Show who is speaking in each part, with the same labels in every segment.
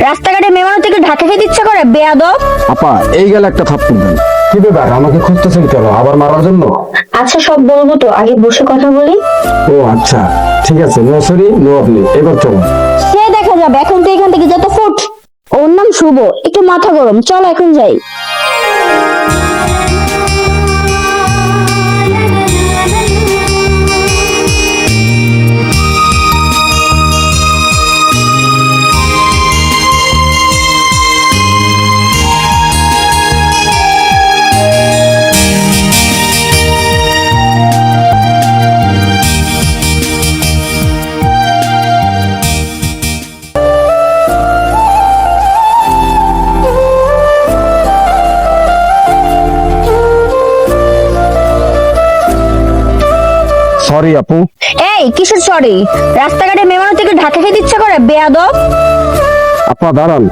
Speaker 1: রাস্তাঘাটে মেমানো থেকে ঢাকা খেতে ইচ্ছা করে বেয়াদব।
Speaker 2: আপা এই গেল একটা থাপ্পড় দেন। কি ব্যাপার আমাকে খুঁজতেছেন কেন, আবার মারার জন্য?
Speaker 1: আচ্ছা সব বলবো তো, আগে বসে কথা বলি।
Speaker 2: ও আচ্ছা ঠিক আছে, নো সরি নো আপনি, এবার চলো।
Speaker 1: সে দেখা যাবে, এখন তো এখান থেকে যত ফুট। ওর নাম শুভ, একটু মাথা গরম, চলো এখন যাই।
Speaker 2: সরি আপু।
Speaker 1: এই কিসের সরি? রাস্তাঘাটে মেমানো থেকে ঢাকা খেতে ইচ্ছা করে বেয়াদব।
Speaker 2: আপা দাঁড়ান।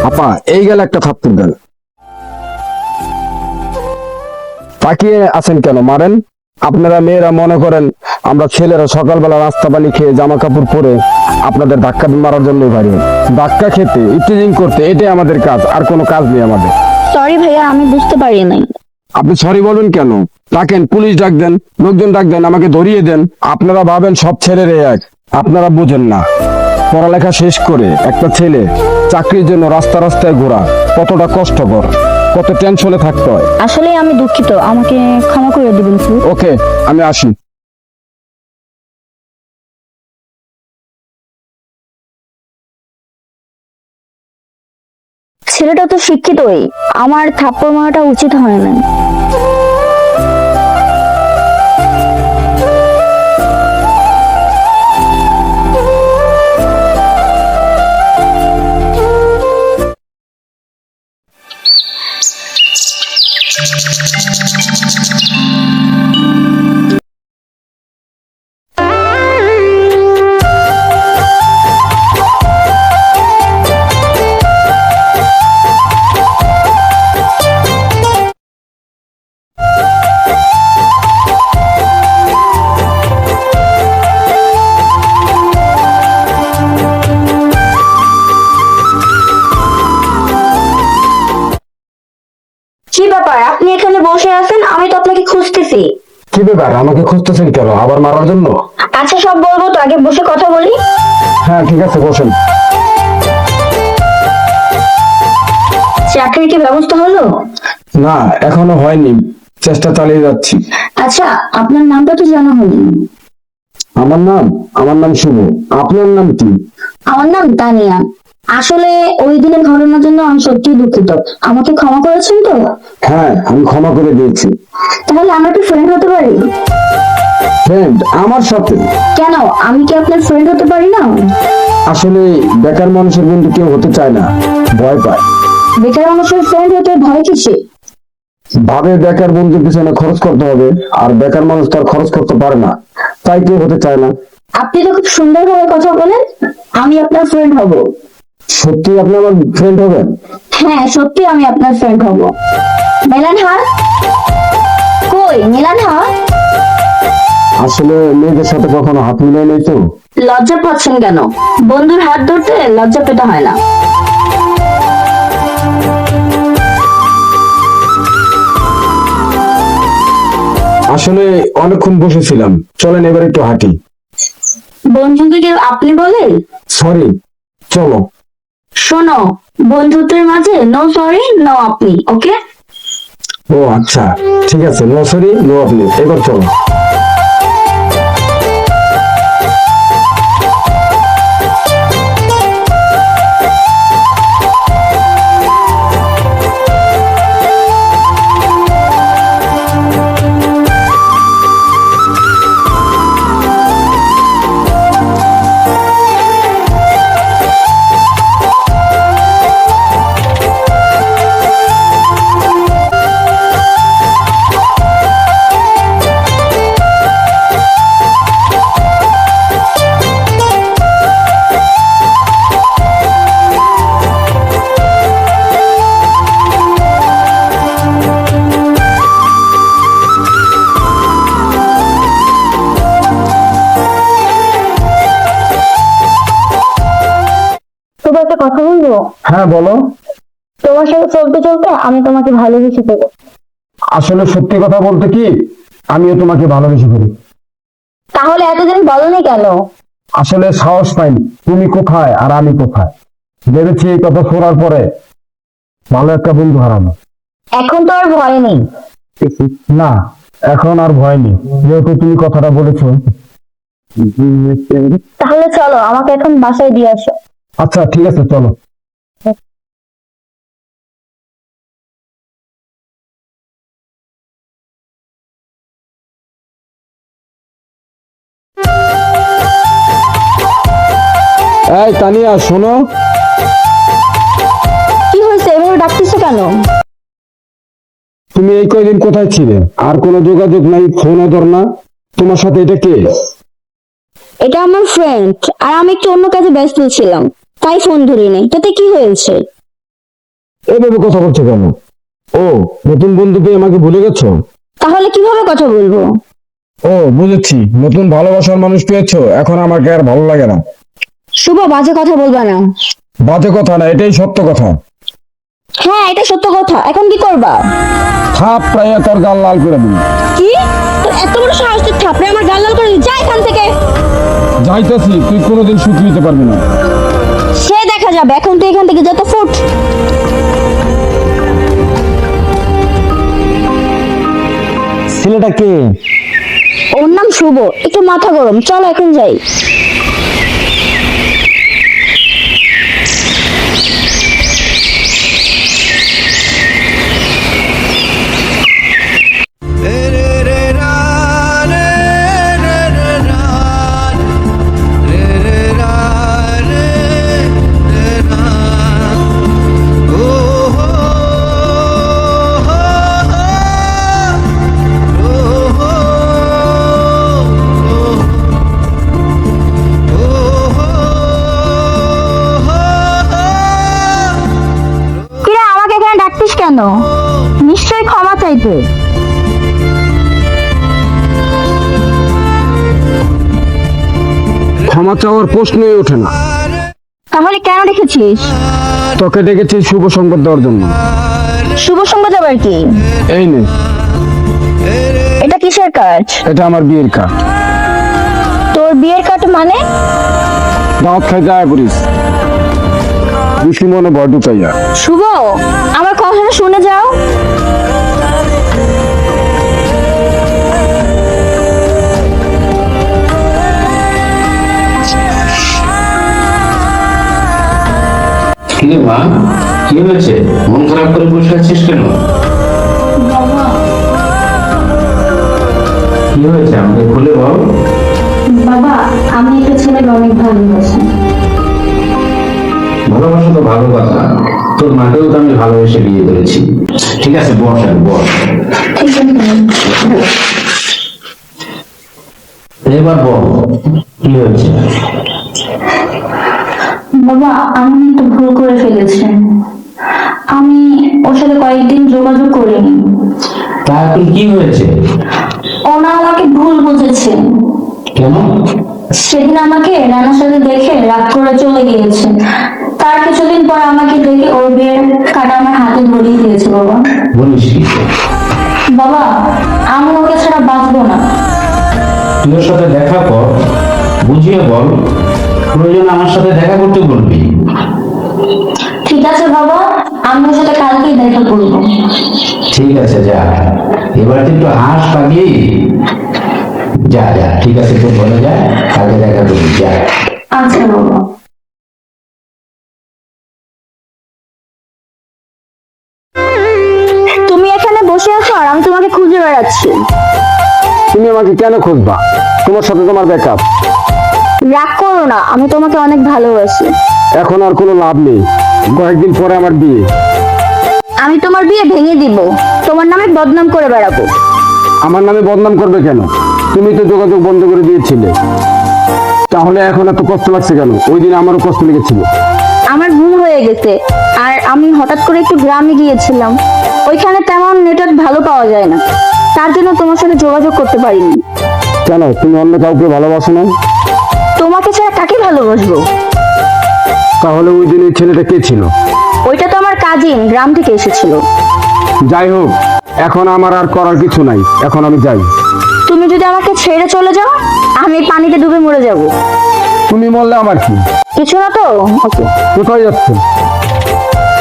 Speaker 2: আপা এই গেল একটা থাপ্পড় দেন। তাকিয়ে আছেন কেন, মারেন। আপনারা মেয়েরা মনে করেন আমরা ছেলেরা সকালবেলা নাস্তা পানি খেয়ে জামা কাপড় পরে আপনাদের ধাক্কা মারার জন্যই বাড়ি। ধাক্কা খেতে ইফটিজিং করতে এটাই আমাদের কাজ, আর কোনো কাজ নেই আমাদের।
Speaker 1: সরি ভাইয়া, আমি বুঝতে পারি নাই।
Speaker 2: আপনি সরি বলবেন কেন? ডাকেন, পুলিশ ডাক দেন, লোকজন ডাক দেন, আমাকে ধরিয়ে দেন। আপনারা ভাবেন সব ছেলেরে এক, আপনারা বুঝেন না। পড়ালেখা শেষ করে একটা ছেলে চাকরির জন্য রাস্তা রাস্তায় ঘোরা কতটা কষ্টকর, কত টেনশনে থাকতে হয়।
Speaker 1: আসলে আমি দুঃখিত, আমাকে ক্ষমা করে দিবেন প্লিজ।
Speaker 2: ওকে, আমি আসি।
Speaker 1: ছেলেটা তো শিক্ষিতই, আমার থাপ্পড় মারাটা উচিত হয় না। কি ব্যাপার, আপনি এখানে বসে আছেন? আমি তো আপনাকে খুঁজতেছি।
Speaker 2: কি ব্যাপার আমাকে খুঁজতেছেন কেন, আবার মারার জন্য?
Speaker 1: আচ্ছা সব বলবো তো, আগে বসে কথা বলি।
Speaker 2: হ্যাঁ ঠিক আছে, বসেন।
Speaker 1: চাকরির কি ব্যবস্থা হলো?
Speaker 2: না এখনো হয়নি, চেষ্টা চালিয়ে যাচ্ছি।
Speaker 1: আচ্ছা আপনার নামটা তো জানা হয়নি।
Speaker 2: আমার নাম শুভ। আপনার নাম কি?
Speaker 1: আমার নাম তানিয়া। আসলে ওই দিনের ঘটনার জন্য আমি সত্যিই দুঃখিত, আমাকে ক্ষমা করেছেন তো?
Speaker 2: হ্যাঁ আমি ক্ষমা করে দিয়েছি।
Speaker 1: তাহলে আমরা কি ফ্রেন্ড হতে পারি?
Speaker 2: ফ্রেন্ড আমার সাথে?
Speaker 1: কেন, আমি কি আপনার ফ্রেন্ড হতে পারি না?
Speaker 2: আসলে বেকার মানুষের বন্ধু কেউ হতে চায় না, ভয় পায়।
Speaker 1: বেকার মানুষের ফ্রেন্ড হতে ভয় কিসে?
Speaker 2: ভাবে বেকার বন্ধুর পিছনে খরচ করতে হবে, আর বেকার মানুষ তার খরচ করতে পারে না, তাই কেউ হতে চায় না।
Speaker 1: আপনি তো খুব সুন্দর ভাবে কথা বলেন, আমি আপনার ফ্রেন্ড হব।
Speaker 2: সত্যি আপনি আমার ফ্রেন্ড হবেন?
Speaker 1: হ্যাঁ সত্যি আমি আপনার ফ্রেন্ড হব। মিলান হাত কই, মিলান হাত।
Speaker 2: আসলে মেয়েদের সাথে কখনো হাত মিলাই নাই তো।
Speaker 1: লজ্জা পাচ্ছেন কেন? বন্ধুর হাত ধরতে লজ্জা পেতে হয় না।
Speaker 2: আসলে অনেকক্ষণ বসেছিলাম, চলেন এবার একটু হাঁটি।
Speaker 1: বন্ধুকে আপনি বলেন?
Speaker 2: সরি, চলো।
Speaker 1: শোনো, বন্ধুত্বের মাঝে নো সরি নো আপনি, ওকে?
Speaker 2: ও আচ্ছা ঠিক আছে, নো সরি নো আপনি, এবার চলো। হ্যাঁ বলো।
Speaker 1: তোমার সাথে চলতে চলতে আমি তোমাকে ভালোবেসে ফেলি।
Speaker 2: আসলে সত্যি কথা বলতে কি, আমিও তোমাকে ভালোবেসে করি।
Speaker 1: তাহলে এতদিন বলনি কেন?
Speaker 2: আসলে সাহস পাইনি, তুমি কোথায় আর আমি কোথায়। ভেবেছি এই কথা শোনার পরে ভালো একটা বন্ধু হারানো।
Speaker 1: এখন তো আর ভয় নেই।
Speaker 2: না, এখন আর ভয় নেই, যেহেতু তুমি কথাটা বলেছো।
Speaker 1: তাহলে চলো, আমাকে এখন বাসায় দিয়ে আসো।
Speaker 2: আচ্ছা ঠিক আছে, চলো। এই তানিয়া শোনো।
Speaker 1: কি হয়েছে, এভাবে ডাকতেছো কেন?
Speaker 2: তুমি এই কয়দিন কোথায় ছিলে? আর কোনো যোগাযোগ নাই, ফোনও ধর না। তোমার সাথে এটা কে?
Speaker 1: এটা আমার ফ্রেন্ড, আর আমি একটু অন্য কাজে ব্যস্ত ছিলাম, তাই ফোন ধরিনি। তাতে কি হয়েছে?
Speaker 2: এভাবে কথা বলছো কেন? ও, নতুন বন্ধু পেয়ে আমাকে ভুলে গেছো?
Speaker 1: তাহলে কিভাবে কথা বলবো?
Speaker 2: ও বুঝেছি, নতুন ভালোবাসার মানুষ পেয়েছো, এখন আমাকে আর ভালো লাগে না।
Speaker 1: শুভ, বাজে কথা বলবা না।
Speaker 2: বাজে কথা না, এটাই সত্য কথা।
Speaker 1: হ্যাঁ, এটা সত্য কথা। এখন কি করবা?
Speaker 2: থাপ প্রায় তোর গাল লাল করে দিবি।
Speaker 1: কি? তোর এত বড় সাহস, তুই থাপড়ে আমার গাল লাল করে দিলি? যা এখান থেকে।
Speaker 2: যাইতেছি, তুই কোনোদিন সুখী হতে পারবি না।
Speaker 1: সে দেখা যাবে, এখন তুই এখান থেকে যত ফুট।
Speaker 2: ছেলেটা কে?
Speaker 1: ওর নাম শুভ, একটু মাথা গরম। চলো এখন যাই। কিরে, আমাকে এখানে ডাকতিস কেন? নিশ্চয়ই ক্ষমা চাইতে।
Speaker 2: ক্ষমা চাওয়ার প্রশ্নই ওঠে না।
Speaker 1: তাহলে কেন ডেকেছিস?
Speaker 2: তোকে ডেকেছি শুভ সংবাদ দেওয়ার জন্য।
Speaker 1: শুভ সংবাদ আবার কি?
Speaker 2: এই নে,
Speaker 1: এটা কিসের কাজ?
Speaker 2: এটা আমার বিয়ের কার্ড।
Speaker 1: তোর বিয়ের কার্ড মানে?
Speaker 2: দাওয়াত খাই যায় করিস, খুশি মনে ভয় ঢুকাইয়া।
Speaker 1: শুভ, আমার কথাটা শুনে যাও।
Speaker 3: কিরে মা, কি হয়েছে? মন খারাপ করে বসে আছিস কেন? কি হয়েছে আমাকে খুলে বল।
Speaker 1: বাবা, আমি একটা ছেলেকে অনেক ভালোবাসি।
Speaker 3: ভালোবাসা তো ভালো কথা, তোর মাকেও তো আমি ভালোবেসে বিয়ে করেছি। ঠিক আছে, বস আর বস। এবার বল, কি হয়েছে?
Speaker 1: বাবা, আমি একটা ভুল করে ফেলেছি। আমি ওর সাথে কয়েকদিন যোগাযোগ করিনি।
Speaker 3: তা এখন কি হয়েছে?
Speaker 1: ওনা আমাকে ভুল বুঝেছে।
Speaker 3: কেন?
Speaker 1: সেদিন আমাকে রানার সাথে দেখে রাগ করে চলে গিয়েছে। তার কিছুদিন পর আমাকে দেখে ওর বিয়ের কার্ড আমার হাতে ধরিয়ে দিয়েছে। বাবা,
Speaker 3: বলিস কি?
Speaker 1: বাবা, আমি ওকে ছাড়া বাঁচবো না।
Speaker 3: তুই ওর সাথে দেখা কর, বুঝিয়ে বল, প্রয়োজন আমার সাথে দেখা করতে বলবি।
Speaker 1: ঠিক আছে বাবা, আমি ওর সাথে কালকেই দেখা করবো।
Speaker 3: ঠিক আছে, যা। এবার তুই একটু হাঁস পাবি। যা যা, ঠিক আছে, তুই বলে যা, কালকে দেখা করবি, যা।
Speaker 1: আচ্ছা বাবা। তুমি এখানে বসে আছো আর আমি তোমাকে খুঁজে বেড়াচ্ছি।
Speaker 2: তুমি আমাকে কেন খুঁজবা? তোমার সাথে তোমার ব্যাকআপ।
Speaker 1: রাগ করো না, আমি তোমাকে অনেক ভালোবাসি।
Speaker 2: এখন আর কোনো লাভ নেই, কয়েকদিন পরে আমার বিয়ে।
Speaker 1: আমি তোমার বিয়ে ভেঙে দিব, তোমার নামে বদনাম করে বেড়াবো।
Speaker 2: আমার নামে বদনাম করবে কেন? তুমি তো যোগাযোগ বন্ধ করে দিয়েছিলে, তাহলে এখন এত কষ্ট লাগছে কেন? ওই দিন আমারও কষ্ট লেগেছিল।
Speaker 1: আমার ভুল হয়ে গেছে, আর আমি হঠাৎ করে একটু গ্রামে গিয়েছিলাম। ওইখানে তেমন নেটওয়ার্ক ভালো পাওয়া যায় না, তার জন্য তোমার সাথে যোগাযোগ করতে পারিনি।
Speaker 2: কেন, তুমি অন্য কাউকে ভালোবাসো না?
Speaker 1: তোমাকে ছাড়া কাকে ভালোবাসবো?
Speaker 2: তাহলে ওই দিন ওই ছেলেটা কে ছিল?
Speaker 1: ওইটা তো আমার কাজিন, গ্রাম থেকে এসেছিল।
Speaker 2: যাই হোক, এখন আমার আর করার কিছু নাই, এখন আমি যাই।
Speaker 1: তুমি যদি আমাকে ছেড়ে চলে যাও, আমি পানিতে ডুবে মরে যাব।
Speaker 2: তুমি মরলে আমার কি?
Speaker 1: কিছু না তো। ওকে,
Speaker 2: কোথায় যাচ্ছে?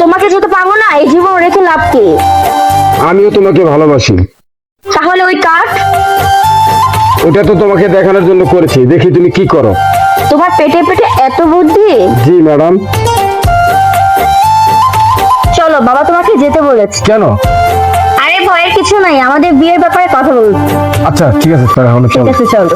Speaker 1: তোমাকে যেতে পারবো না, এই জীবন রেখে লাভ কি?
Speaker 2: আমিও তোমাকে ভালোবাসি।
Speaker 1: তাহলে ওই কাঠ?
Speaker 2: ওটা তো তোমাকে দেখানোর জন্য করেছি, দেখি তুমি কি করো।
Speaker 1: তোমার পেটে পেটে এত বুদ্ধি?
Speaker 2: জি ম্যাডাম।
Speaker 1: চলো, বাবা তোমাকে যেতে বলেছে।
Speaker 2: কেন?
Speaker 1: আরে ভয়ের কিছু নাই, আমাদের বিয়ের ব্যাপারে কথা বলবো।
Speaker 2: আচ্ছা ঠিক আছে তাহলে
Speaker 1: ঠিক
Speaker 2: চলো।
Speaker 1: আছে, চলো।